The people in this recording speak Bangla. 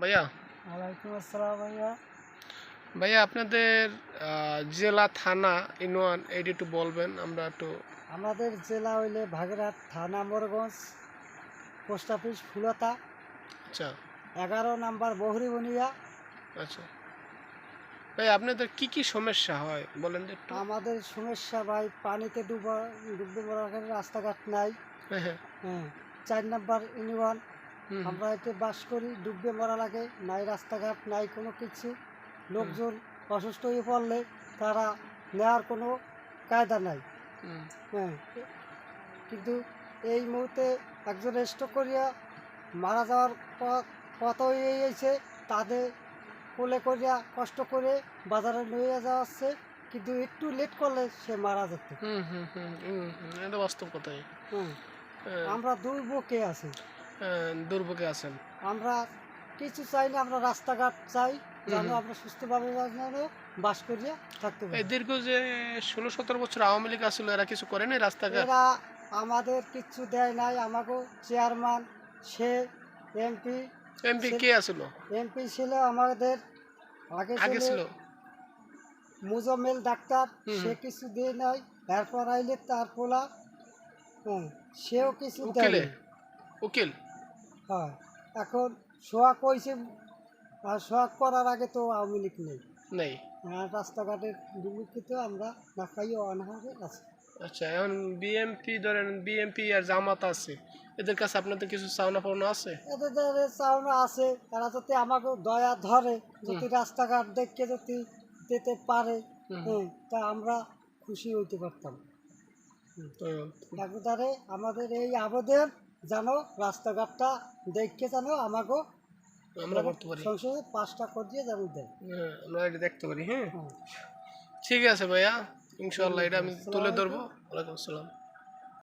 ভাইয়া। ওয়ালাইকুম আসসালাম ভাইয়া। ভাইয়া আপনাদের জেলা থানা ইউনিয়ন এইটা একটু বলবেন আমরা একটু। আমাদের জেলা হইলে বাগেরহাট, থানা মোরগঞ্জ, পোস্ট অফিস ফুলতা, আচ্ছা 11 নাম্বার বহরিবনিয়া। আচ্ছা ভাই, আপনাদের কি কি সমস্যা হয় বলেন তো একটু। আমাদের সমস্যা ভাই, পানিতে ডুবতে মরার রাস্তাঘাট নাই। হ্যাঁ হ্যাঁ। হ্যাঁ, 4 নাম্বার ইউনিয়ন। হুম আমরা এতে বাস করি, ডুবতে মরা লাগে, নাই রাস্তাঘাট নাই কোনো কিছু। হুম লোকজন অসুস্থ হয়ে পড়লে তারা নেওয়ার কোনো কায়দা নাই। হুম হ্যাঁ, কিন্তু এই মুহূর্তে একজন স্ট্রোক করিয়া মারা যাওয়ার পথ হয়ে গেছে। তাদের কোলে করিয়া কষ্ট করে বাজারে নিয়ে যাওয়া হচ্ছে, কিন্তু একটু লেট করলে সে মারা যেত। হুম হুম হুম হুম হুম, এটা বাস্তব কথাই। হ্যাঁ, হ্যাঁ, আমরা দুর্ভোগে আছি। দুর্ভোগে আছেন। আমরা কিছু চাই না, আমরা রাস্তাঘাট চাই, হুম যেন হুম। আমরা সুস্থভাবে যেন বাস করিয়া থাকতে এই পারি। দীর্ঘ যে 16-17 বছর আওয়ামী লীগ আসছিল, এরা কিছু করেনি রাস্তাঘাট? এরা আমাদের কিচ্ছু দেয় নাই। আমাকে চেয়ারম্যান, সে এমপি, এমপি কে আসলো এমপি ছিল আমাদের আগে আগে ছেলে ছিল? মুজাম্মেল ডাক্তার, হুম সে হুম। কিছু দিয়ে নাই। এরপর আইলে তার পোলা, হ্যাঁ, সেও কিছু উকিলে, দেয়নি। উকিল। হ্যাঁ, এখন সোহাগ হয়েছে, আর সোহাগ করার আগে তো আওয়ামী লীগ নেই। নেই। হ্যাঁ, রাস্তাঘাটের দুর্নীতিতে আমরা না খাইয়ে অনাহারে আছি। আচ্ছা, এখন বিএমপি ধরেন, বিএমপি আর জামাত আছে, এদের কাছে আপনাদের কিছু চাওনা পাওনা আছে? এদের চাওনা আছে, তারা যদি আমাকে দয়া ধরে, হুম যদি রাস্তাঘাট দেখে যদি দিতে পারে, হুম হ্যাঁ, তা আমরা খুশি হইতে পারতাম। হুম। একবারে আমাদের এই আবেদন, যেন রাস্তাঘাটটা দেখে যেন আমাকে আমরা করতে পারি। সংসদে 5টা করে দিয়ে যেন দেয়। হ্যাঁ, আমরা এটা দেখতে পারি। হ্যাঁ, হ্যাঁ, ঠিক আছে ভাইয়া, ঠিক ইনশাল্লাহ আছে। এটা আমি তুলে আসসালামু ধরবো। আলাইকুম। ওয়ালাইকুম আসসালাম।